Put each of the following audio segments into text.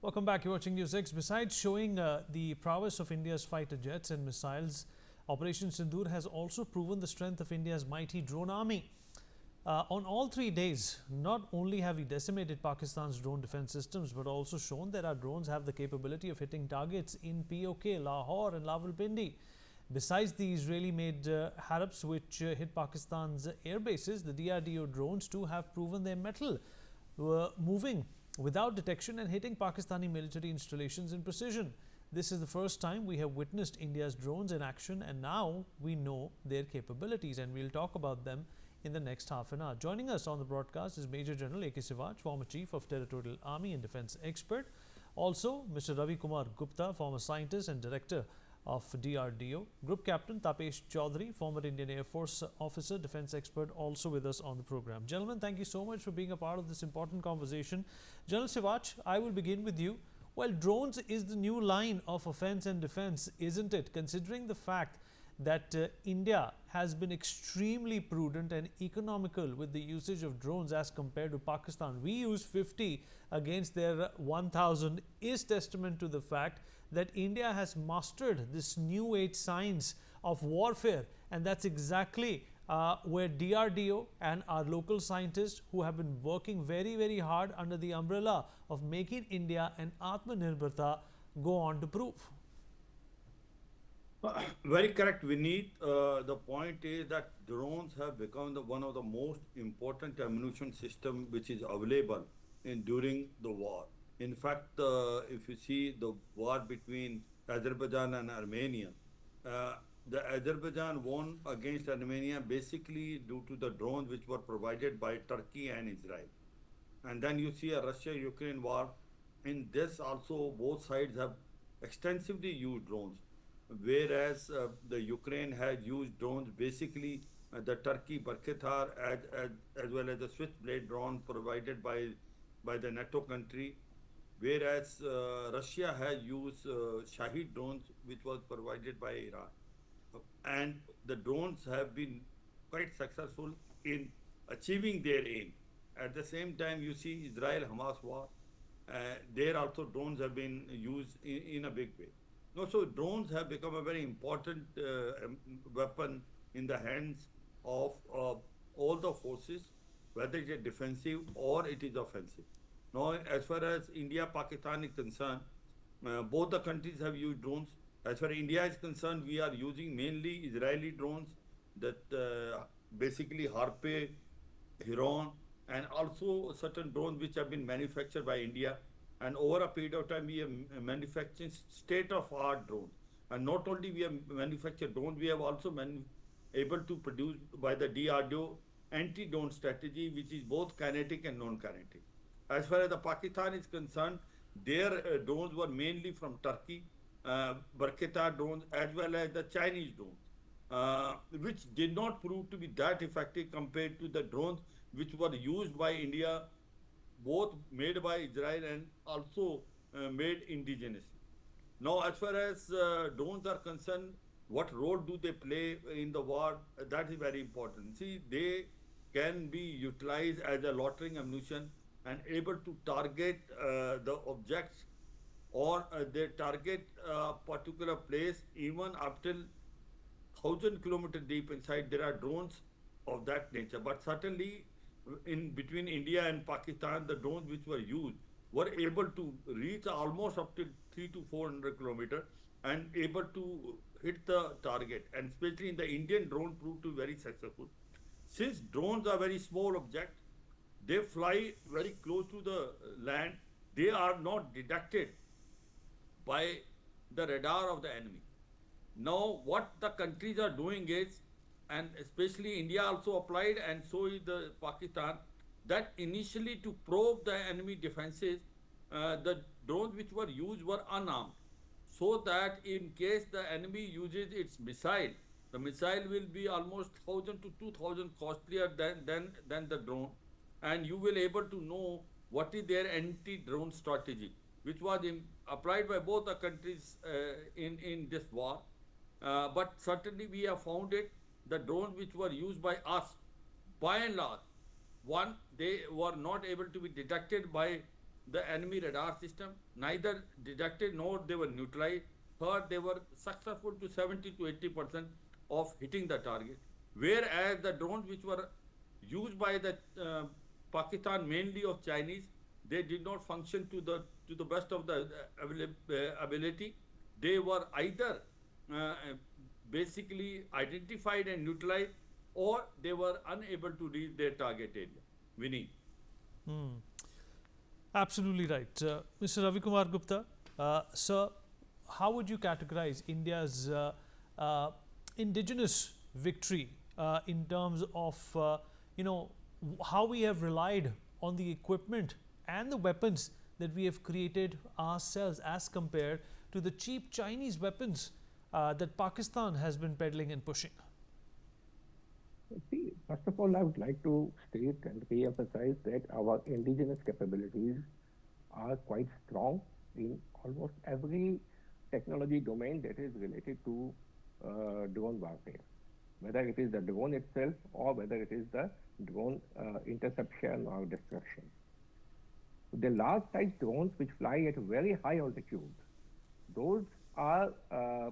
Welcome back. You're watching Newsx. Besides showing the prowess of India's fighter jets and missiles, Operation Sindoor has also proven the strength of India's mighty drone army. On all 3 days, not only have we decimated Pakistan's drone defense systems, but also shown that our drones have the capability of hitting targets in POK, Lahore and Rawalpindi. Besides the Israeli-made Harps, which hit Pakistan's air bases, the DRDO drones too have proven their mettle, moving without detection and hitting Pakistani military installations in precision. This is the first time we have witnessed India's drones in action, and now we know their capabilities, and we'll talk about them in the next half an hour. Joining us on the broadcast is Major General A.K. Sivaj, former Chief of Territorial Army and Defence expert. Also, Mr. Ravi Kumar Gupta, former scientist and director of DRDO. Group Captain Tapesh Chaudhary, former Indian Air Force officer, defense expert, also with us on the program. Gentlemen, thank you so much for being a part of this important conversation. General Sivaj, I will begin with you. Well, drones is the new line of offense and defense, isn't it? Considering the fact that India has been extremely prudent and economical with the usage of drones as compared to Pakistan. We use 50 against their 1,000 is testament to the fact that India has mastered this new age science of warfare, and that's exactly where DRDO and our local scientists who have been working very hard under the umbrella of making India an Atmanirbharta go on to prove. Very correct, Vineet. The point is that drones have become one of the most important ammunition system which is available during the war. In fact, if you see the war between Azerbaijan and Armenia, the Azerbaijan won against Armenia basically due to the drones which were provided by Turkey and Israel. And then you see a Russia-Ukraine war. In this also, both sides have extensively used drones. Whereas the Ukraine has used drones, basically the Turkey Barkhtar as well as the Switchblade drone provided by the NATO country, whereas Russia has used Shahid drones, which was provided by Iran. And the drones have been quite successful in achieving their aim. At the same time, you see Israel-Hamas war, there also drones have been used in a big way. So drones have become a very important weapon in the hands of all the forces, whether it is defensive or it is offensive. Now, as far as India-Pakistan is concerned, both the countries have used drones. As far as India is concerned, we are using mainly Israeli drones that basically Harpe, Heron, and also certain drones which have been manufactured by India. And over a period of time, we have manufactured state-of-art drones. And not only we have manufactured drones, we have also able to produce by the DRDO anti-drone strategy, which is both kinetic and non-kinetic. As far as the Pakistan is concerned, their drones were mainly from Turkey, Barkhtar drones, as well as the Chinese drones, which did not prove to be that effective compared to the drones which were used by India, both made by Israel and also made indigenously. Now, as far as drones are concerned, what role do they play in the war? That is very important. See, they can be utilized as a loitering ammunition and able to target the objects, or they target a particular place even up till 1,000 kilometers deep inside. There are drones of that nature, but certainly in between India and Pakistan, the drones which were used were able to reach almost up to 300 to 400 kilometers and able to hit the target. And especially in the Indian drone proved to be very successful. Since drones are very small objects, they fly very close to the land. They are not detected by the radar of the enemy. Now, what the countries are doing is, and especially India also applied, and so is the Pakistan, that initially to probe the enemy defenses, the drones which were used were unarmed, so that in case the enemy uses its missile, the missile will be almost 1,000 to 2,000 costlier than the drone, and you will able to know what is their anti-drone strategy, which was applied by both the countries in this war. But certainly we have found it, the drones which were used by us, by and large, one, they were not able to be detected by the enemy radar system, neither detected nor they were neutralized. Third, they were successful to 70 to 80% of hitting the target. Whereas the drones which were used by the Pakistan, mainly of Chinese, they did not function to the best of the ability. They were either uh, basically identified and neutralized, or they were unable to reach their target area. Vinny. Hmm. Absolutely right. Mr. Ravi Kumar Gupta, sir, how would you categorize India's indigenous victory in terms of, you know, how we have relied on the equipment and the weapons that we have created ourselves as compared to the cheap Chinese weapons that Pakistan has been peddling and pushing? See, first of all, I would like to state and re-emphasize that our indigenous capabilities are quite strong in almost every technology domain that is related to drone warfare, whether it is the drone itself or whether it is the drone interception or destruction. The large size drones which fly at very high altitude, those are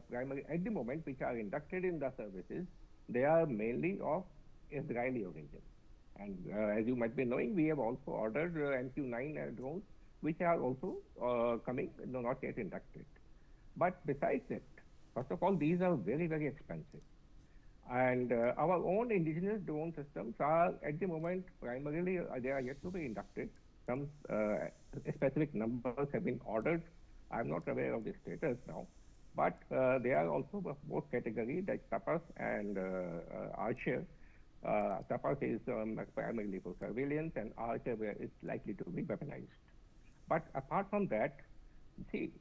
primary at the moment which are inducted in the services. They are mainly of Israeli origin. And as you might be knowing, we have also ordered MQ-9 drones, which are also coming, no, not yet inducted. But besides that, first of all, these are very, very expensive. And our own indigenous drone systems are at the moment primarily, they are yet to be inducted. Some specific numbers have been ordered. I'm not aware of the status now, but they are also of both category, like Tapas and Archer. Tapas is primarily for surveillance, and Archer is likely to be weaponized. But apart from that, see,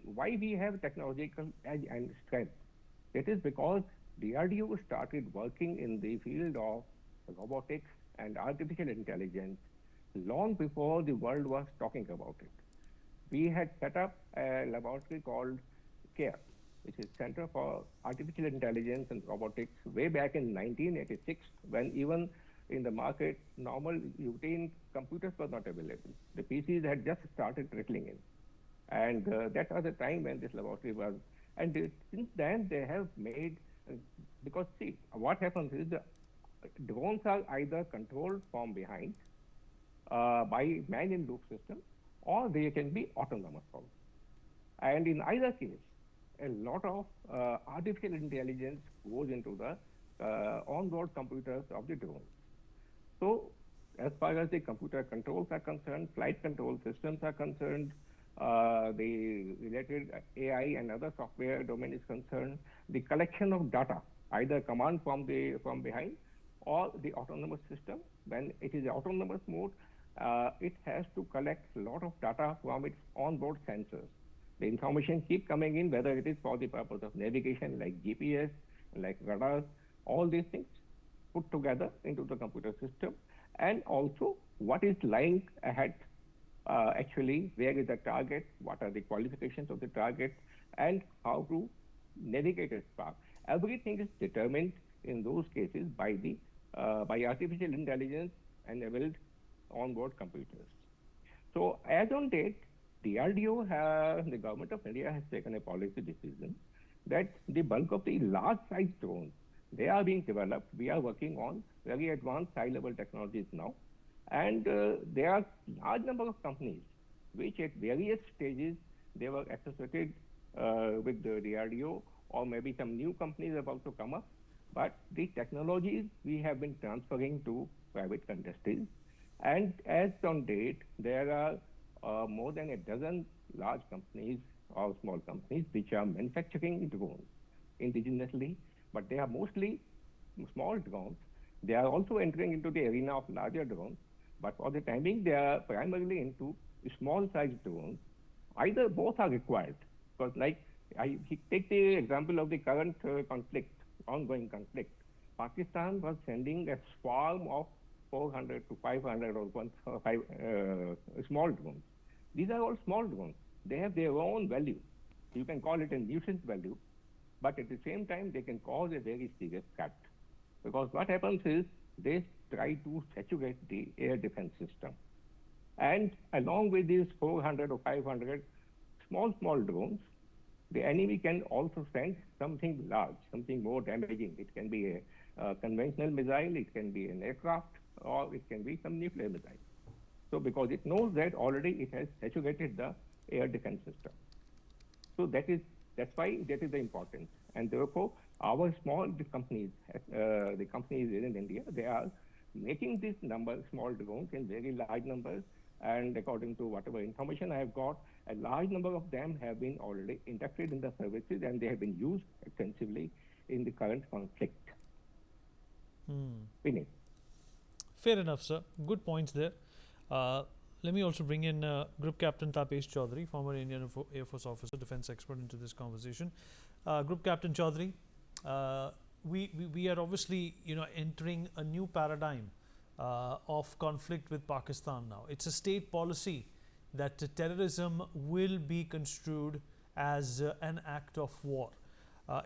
why we have technological edge and strength? It is because DRDO started working in the field of robotics and artificial intelligence long before the world was talking about it. We had set up a laboratory called CARE, which is Center for Artificial Intelligence and Robotics, way back in 1986, when even in the market, normal routine computers were not available. The PCs had just started trickling in. And that was the time when this laboratory was. And since then, they have made, because see, what happens is the drones are either controlled from behind by man-in-loop system, or they can be autonomous also. And in either case, a lot of artificial intelligence goes into the onboard computers of the drones. So as far as the computer controls are concerned, flight control systems are concerned, the related AI and other software domain is concerned, the collection of data, either command from behind or the autonomous system. When it is autonomous mode, it has to collect a lot of data from its onboard sensors. The information keep coming in, whether it is for the purpose of navigation, like GPS, like radars, all these things put together into the computer system, and also what is lying ahead, actually, where is the target, what are the qualifications of the target, and how to navigate its path. Everything is determined in those cases by artificial intelligence enabled onboard computers. So as on date, the government of India has taken a policy decision that the bulk of the large size drones, they are being developed. We are working on very advanced high level technologies now. And there are large number of companies which at various stages they were associated with the DRDO, or maybe some new companies about to come up. But the technologies we have been transferring to private industries. And as on date, there are more than a dozen large companies or small companies which are manufacturing drones indigenously, but they are mostly small drones. They are also entering into the arena of larger drones, but for the time being, they are primarily into small sized drones. Either both are required, because like I take the example of the current ongoing conflict. Pakistan was sending a swarm of 400 to 500 or small drones. These are all small drones. They have their own value. You can call it a nuisance value, but at the same time, they can cause a very serious threat. Because what happens is they try to saturate the air defense system. And along with these 400 or 500 small drones, the enemy can also send something large, something more damaging. It can be a conventional missile, it can be an aircraft, or it can be some nuclear missile. So because it knows that already it has saturated the air defense system. So that's why that is the importance. And therefore, our small companies, the companies in India, they are making this number small drones in very large numbers. And according to whatever information I have got, a large number of them have been already inducted in the services and they have been used extensively in the current conflict. Vinay. Fair enough, sir. Good points there. Let me also bring in Group Captain Tapesh Chaudhary, former Indian Air Force officer, defense expert, into this conversation. Group Captain Chaudhary, we are obviously entering a new paradigm of conflict with Pakistan now. It's a state policy that terrorism will be construed as an act of war.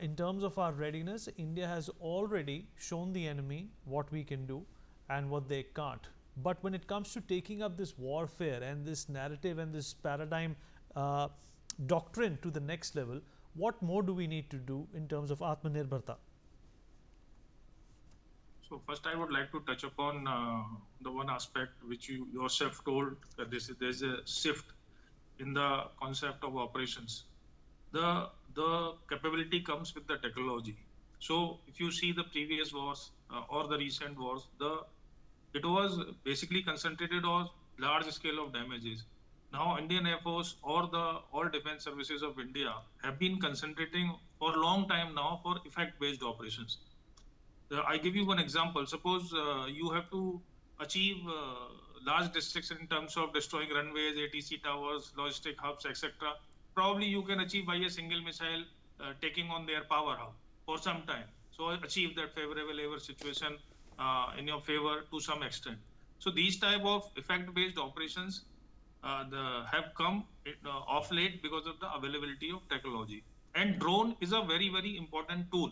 In terms of our readiness, India has already shown the enemy what we can do and what they can't. But when it comes to taking up this warfare and this narrative and this paradigm doctrine to the next level, what more do we need to do in terms of Atmanirbharta? So first I would like to touch upon the one aspect which you yourself told, that there's a shift in the concept of operations. The capability comes with the technology. So if you see the previous wars or the recent wars, it was basically concentrated on large scale of damages. Now Indian Air Force or the all defense services of India have been concentrating for a long time now for effect-based operations. I give you one example. Suppose you have to achieve large destruction in terms of destroying runways, ATC towers, logistic hubs, etc. Probably you can achieve by a single missile taking on their power hub for some time. So achieve that favorable air situation in your favor to some extent. So these type of effect-based operations have come off late because of the availability of technology. And drone is a very, very important tool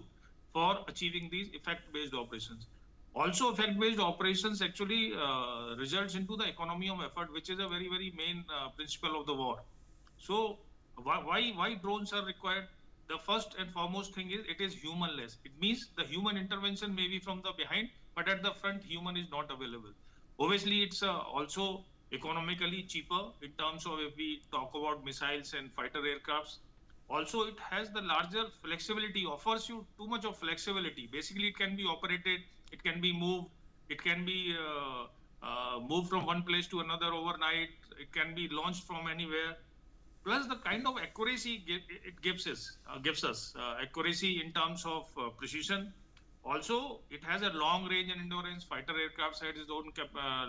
for achieving these effect-based operations. Also, effect-based operations actually results into the economy of effort, which is a very, very main principle of the war. So why drones are required? The first and foremost thing is it is humanless. It means the human intervention may be from the behind, but at the front, human is not available. Obviously, it's also economically cheaper in terms of if we talk about missiles and fighter aircrafts. Also, it has the larger flexibility, offers you too much of flexibility. Basically, it can be operated, it can be moved, it can be moved from one place to another overnight, it can be launched from anywhere. Plus, the kind of accuracy it gives us accuracy in terms of precision. Also, it has a long range and endurance. Fighter aircraft has its own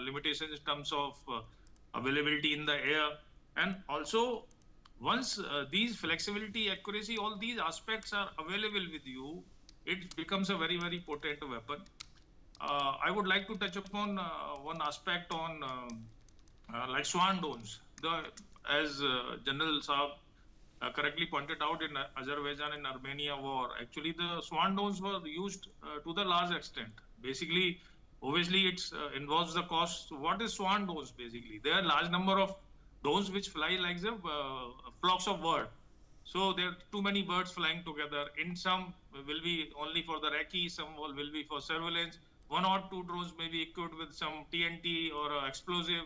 limitations in terms of availability in the air. And also, once these flexibility, accuracy, all these aspects are available with you, it becomes a very, very potent weapon. I would like to touch upon one aspect on like swan drones. As General Saab correctly pointed out, in Azerbaijan and Armenia war, actually the swan drones were used to the large extent. Basically, obviously it involves the cost. So what is swan drones basically? There are large number of drones which fly like the flocks of birds. So there are too many birds flying together. In some will be only for the recce, some will be for surveillance. One or two drones may be equipped with some TNT or explosive,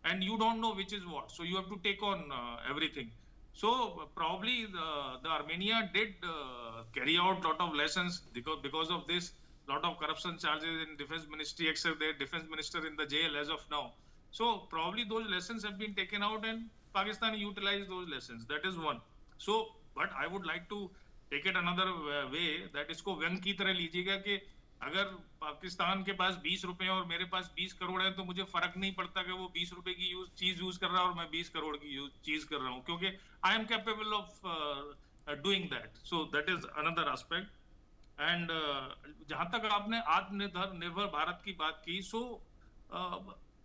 and you don't know which is what. So you have to take on everything. So probably the Armenia did carry out lot of lessons because of this. Lot of corruption charges in defense ministry, except their defense minister in the jail as of now. So probably those lessons have been taken out and Pakistan utilized those lessons. That is one. So, but I would like to take it another way, that इसको व्यंग की तरह लीजिएगा कि अगर पाकिस्तान के पास 20 रुपए हैं और मेरे पास 20 करोड़ है, तो मुझे फर्क नहीं पड़ता कि वो 20 रुपए की चीज यूज कर रहा है और मैं 20 करोड़ की चीज कर रहा हूँ, क्योंकि I am capable of doing that. So that is another aspect. And जहां तक आपने आत्मनिर्भर भारत की बात की, सो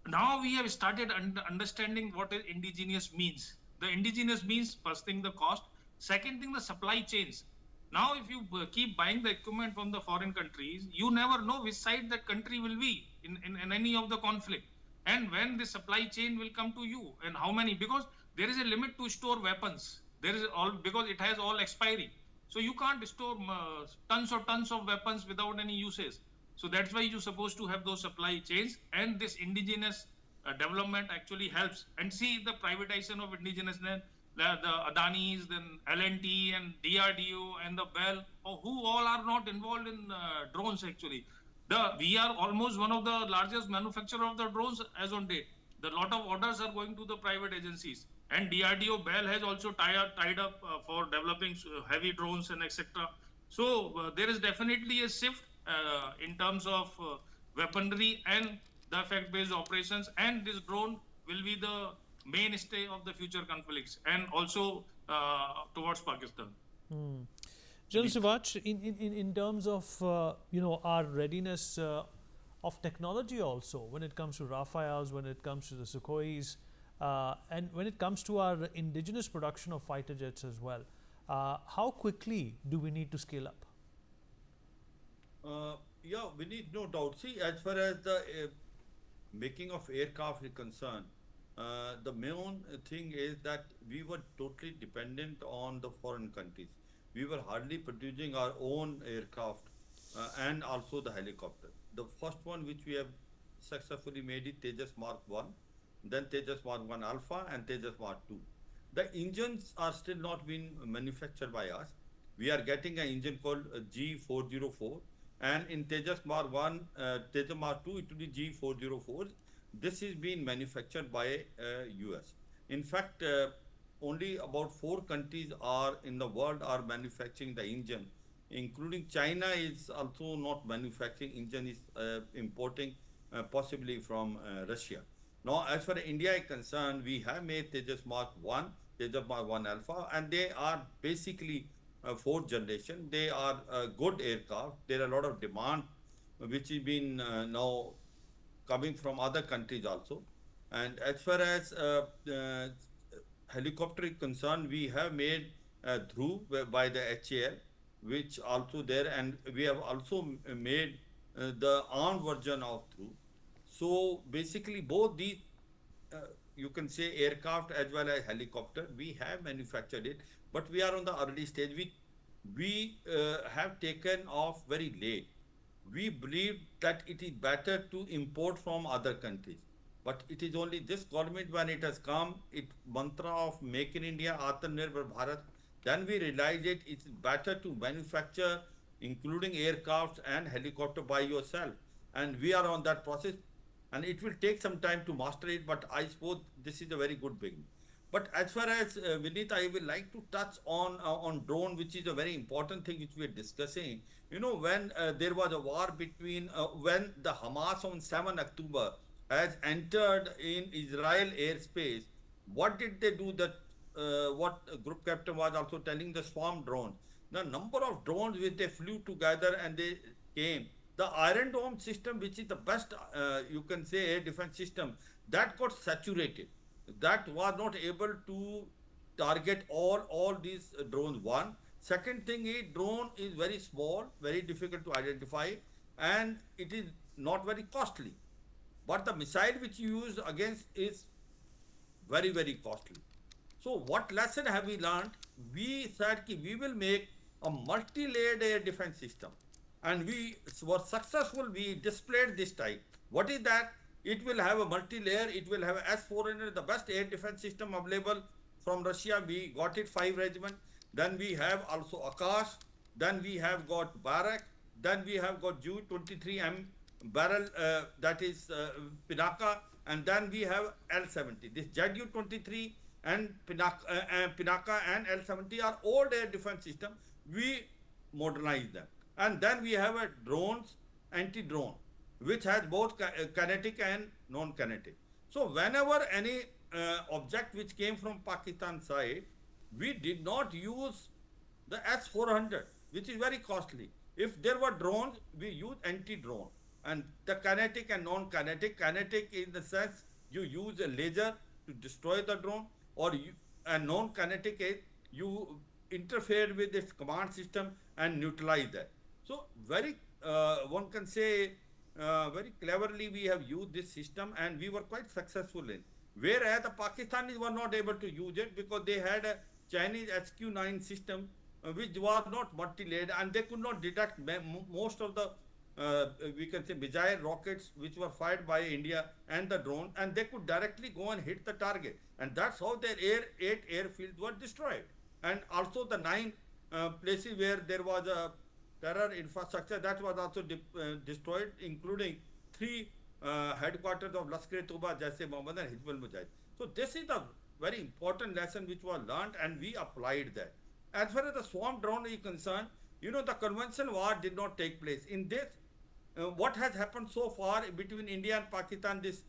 now we have started understanding what is indigenous means. The indigenous means, first thing, the cost. Second thing, the supply chains. Now, if you keep buying the equipment from the foreign countries, you never know which side that country will be in any of the conflict. and when the supply chain will come to you, and how many, because there is a limit to store weapons. There is all, because it has all expiry. So you can't store tons of weapons without any uses. So that's why you're supposed to have those supply chains, and this indigenous development actually helps. And see the privatization of indigenous land, the Adanis, then L&T and DRDO and the Bell, who all are not involved in drones actually. We are almost one of the largest manufacturer of the drones as on date. The lot of orders are going to the private agencies, and DRDO Bell has also tied up for developing heavy drones and etc. So there is definitely a shift in terms of weaponry and the effect-based operations, and this drone will be the mainstay of the future conflicts, and also towards Pakistan. General Sivaj, in terms of our readiness of technology also, when it comes to Rafales, when it comes to the Sukhois, and when it comes to our indigenous production of fighter jets as well, how quickly do we need to scale up? Yeah, we need no doubt. See, as far as the making of aircraft is concerned, the main thing is that we were totally dependent on the foreign countries. We were hardly producing our own aircraft and also the helicopter. The first one which we have successfully made is Tejas Mark 1, then Tejas Mark 1 Alpha and Tejas Mark 2. The engines are still not being manufactured by us. We are getting an engine called G404, and in Tejas Mark 1, Tejas Mark 2, it will be G404. This is being manufactured by US. In fact, only about 4 countries are in the world are manufacturing the engine, including China is also not manufacturing engine, is importing possibly from Russia. Now, as far as India is concerned, we have made Tejas Mark 1, Tejas Mark 1 Alpha, and they are basically fourth generation. They are good aircraft. There are a lot of demand which has been now coming from other countries also. And as far as helicopter is concerned, we have made Dhruv by the HAL, which also there, and we have also made the armed version of Dhruv. So basically, both these you can say aircraft as well as helicopter, we have manufactured it, but we are on the early stage. We have taken off very late. We believe that it is better to import from other countries. But it is only this government when it has come, it mantra of Make in India, Atmanirbhar Bharat, then we realize it's better to manufacture, including aircrafts and helicopter by yourself. And we are on that process, and it will take some time to master it, but I suppose this is a very good beginning. But as far as Vineet, I will like to touch on drone, which is a very important thing which we are discussing. You know, when there was a war between when the Hamas on 7 October has entered in Israel airspace, what did they do? That what group captain was also telling, the swarm drones. The number of drones which they flew together and they came. The Iron Dome system, which is the best, you can say, air defense system, that got saturated. That was not able to target all these drones. One. Second thing is, drone is very small, very difficult to identify, and it is not very costly. But the missile which you use against is very, very costly. So what lesson have we learned? We said that we will make a multi-layered air defense system. And we were successful. We displayed this type. What is that? It will have a multi-layer. It will have S-400, the best air defense system available from Russia. We got it 5 regiment. Then we have also Akash. Then we have got Barak. Then we have got Ju-23M barrel, that is Pinaka. And then we have L-70. This Ju-23 and Pinaka and L-70 are old air defense system. We modernize them. And then we have a drones, anti-drone, which has both kinetic and non-kinetic. So whenever any object which came from Pakistan side, we did not use the S-400, which is very costly. If there were drones, we use anti-drone. And the kinetic and non-kinetic, kinetic in the sense you use a laser to destroy the drone, or and non-kinetic is you interfere with its command system and neutralize that. So very, one can say, very cleverly we have used this system and we were quite successful in. Whereas the Pakistanis were not able to use it because they had a Chinese HQ-9 system which was not multi-layered and they could not detect most of the we can say missile rockets which were fired by India and the drone, and they could directly go and hit the target, and that's how their 8 airfields were destroyed, and also the 9 places where there was a terror infrastructure that was also destroyed, including 3 headquarters of Lashkar-e-Toba, Jaish-e-Mohammed and Hizbul Mujahid. So this is a very important lesson which was learned and we applied that. As far as the swarm drone is concerned, the conventional war did not take place. In this, what has happened so far between India and Pakistan, this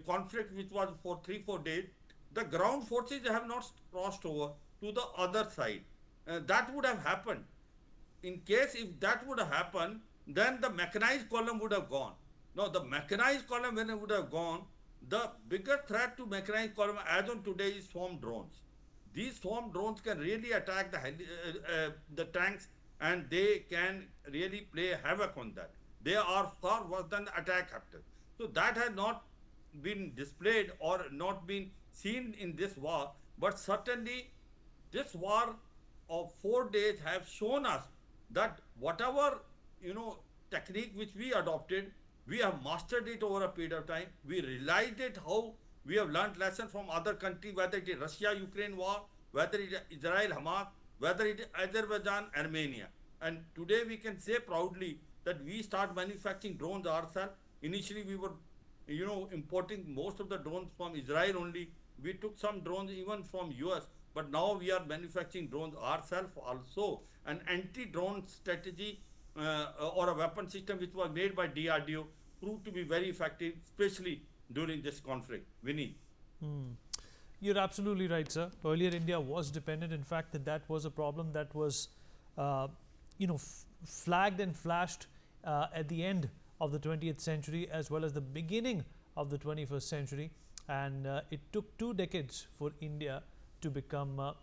conflict which was for 3-4 days, the ground forces have not crossed over to the other side. That would have happened. In case if that would have happened, then the mechanized column would have gone. Now the mechanized column when it would have gone, the bigger threat to mechanized column as on today is swarm drones. These swarm drones can really attack the tanks and they can really play havoc on that. They are far worse than the attack captors. So that has not been displayed or not been seen in this war, but certainly this war of 4 days have shown us that whatever technique which we adopted, we have mastered it over a period of time. We realized it how we have learned lessons from other countries, whether it is Russia-Ukraine war, whether it is Israel-Hamas, whether it is Azerbaijan-Armenia. And today we can say proudly that we start manufacturing drones ourselves. Initially we were, importing most of the drones from Israel only. We took some drones even from US, but now we are manufacturing drones ourselves also. An anti-drone strategy or a weapon system which was made by DRDO proved to be very effective, especially during this conflict. Vinny. You're absolutely right, sir. Earlier, India was dependent. In fact, that was a problem that was, flagged and flashed at the end of the 20th century as well as the beginning of the 21st century. And it took 2 decades for India to become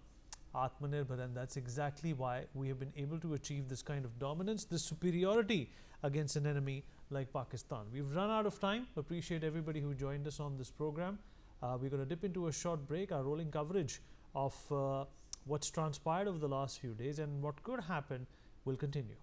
Atmanirbhar, and that's exactly why we have been able to achieve this kind of dominance, this superiority against an enemy like Pakistan. We've run out of time. Appreciate everybody who joined us on this program. We're going to dip into a short break. Our rolling coverage of what's transpired over the last few days and what could happen will continue.